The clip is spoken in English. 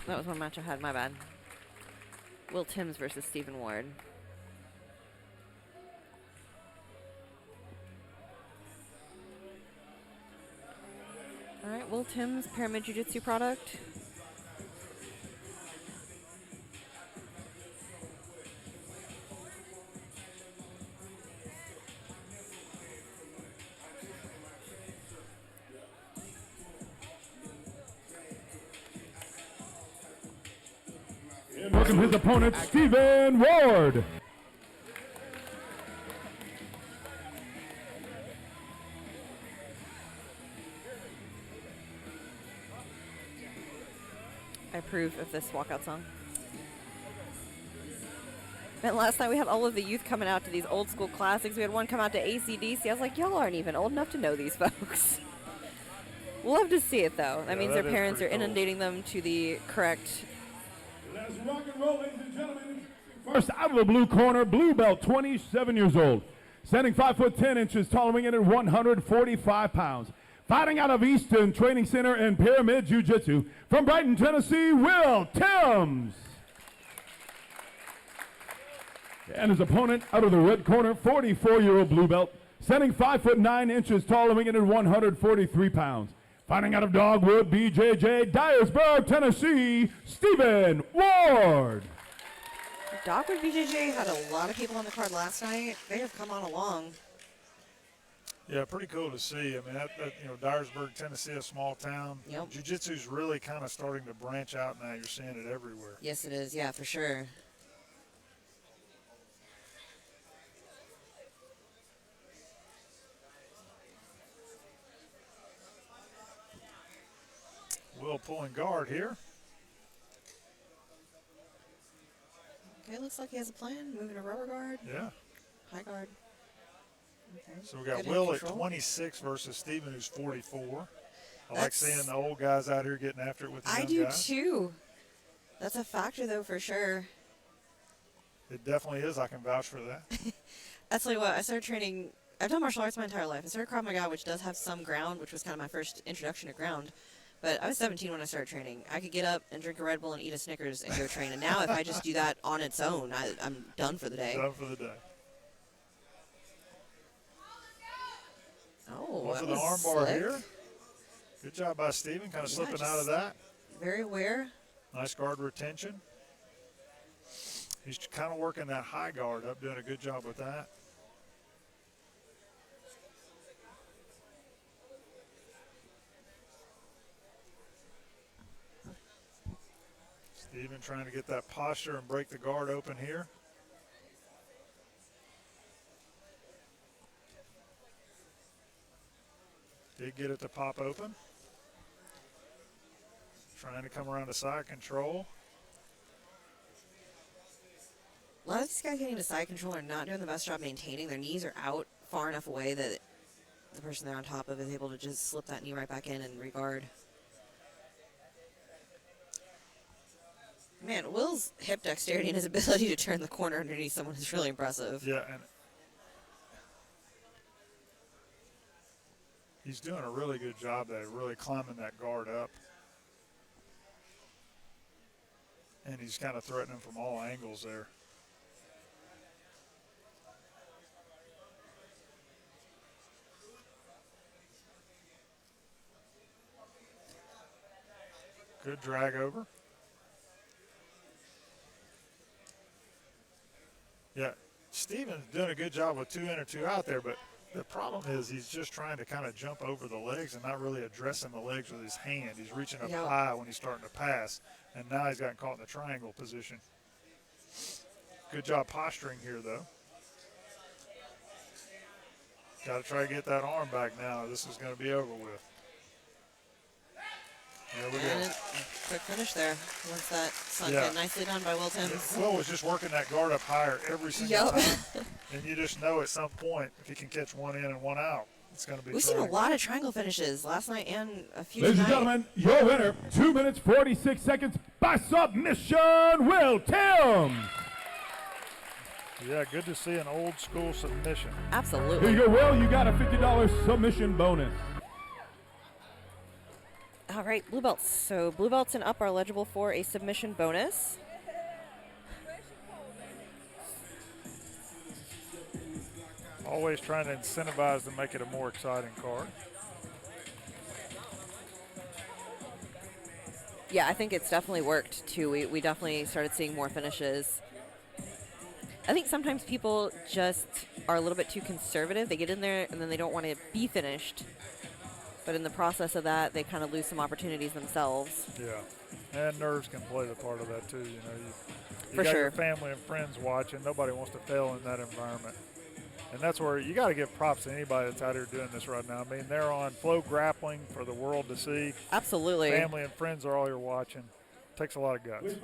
That was one match I had. My bad. Will Timbs versus Stephen Ward. All right, Will Timbs, Pyramid Jiu-Jitsu product. Welcome his opponent, Stephen Ward. I approve of this walkout song. And last night we had all of the youth coming out to these old school classics. We had one come out to AC/DC. I was like, y'all aren't even old enough to know these folks. We'll have to see it though. That means their parents are inundating them to the correct. Let's rock and roll, ladies and gentlemen. First out of the blue corner, blue belt, 27 years old. Standing 5'10" tall, weighing in at 145 pounds. Fighting out of Easton Training Center and Pyramid Jiu-Jitsu. From Brighton, Tennessee, Will Timbs. And his opponent out of the red corner, 44-year-old blue belt. Standing 5'9" tall, weighing in at 143 pounds. Fighting out of Dogwood, BJJ, Dyersburg, Tennessee, Stephen Ward. Dogwood BJJ had a lot of people on the card last night. They have come on along. Yeah, pretty cool to see. I mean, Dyersburg, Tennessee, a small town. Yep. Jiu-Jitsu's really kind of starting to branch out now. You're seeing it everywhere. Yes, it is. Yeah, for sure. Will pulling guard here. Okay, looks like he has a plan. Moving to rubber guard. Yeah. High guard. Okay. So we got Good Will at control. 26 versus Stephen, who's 44. I like seeing the old guys out here getting after it with the young I do guys. too. That's a factor, though, for sure. It definitely is. I can vouch for that. That's like what I started training. I've done martial arts my entire life. I started Krav Maga, which does have some ground, which was kind of my first introduction to ground. But I was 17 when I started training. I could get up and drink a Red Bull and eat a Snickers and go train. And now if I just do that on its own, I'm done for the day. Done for the day. Oh, One that for the was armbar slick. here. Good job by Stephen, kind of slipping out of that. Very aware. Nice guard retention. He's kind of working that high guard up, doing a good job with that. Stephen trying to get that posture and break the guard open here. Did get it to pop open. Trying to come around to side control. A lot of these guys getting to side control are not doing the best job maintaining. Their knees are out far enough away that the person they're on top of is able to just slip that knee right back in and regard. Man, Will's hip dexterity and his ability to turn the corner underneath someone is really impressive. Yeah, and he's doing a really good job there, really climbing that guard up. And he's kind of threatening from all angles there. Good drag over. Yeah, Steven's doing a good job with 2 in or 2 out there, but the problem is he's just trying to kind of jump over the legs and not really addressing the legs with his hand. He's reaching up high when he's starting to pass, and now he's gotten caught in the triangle position. Good job posturing here, though. Got to try to get that arm back now. This is going to be over with. There we go. Quick finish there. Once that sunk in. Nicely done by Will Timbs. Will was just working that guard up higher every single time. And you just know at some point, if he can catch one in and one out, it's going to be We've seen a lot of triangle finishes last night and a few Ladies and tonight. gentlemen, your winner, 2 minutes, 46 seconds by submission, Will Timbs. Yeah, good to see an old school submission. Absolutely. Here you go, Will. You got a $50 submission bonus. All right, blue belts. So blue belts and up are eligible for a submission bonus. Always trying to incentivize to make it a more exciting card. Yeah, I think it's definitely worked too. We definitely started seeing more finishes. I think sometimes people just are a little bit too conservative. They get in there and then they don't want to be finished. But in the process of that, they kind of lose some opportunities themselves. Yeah, and nerves can play the part of that too. You know, you For got sure. your family and friends watching. Nobody wants to fail in that environment. And that's where you got to give props to anybody that's out here doing this right now. I mean, they're on Flow Grappling for the world to see. Absolutely. Family and friends are all you're watching. Takes a lot of guts.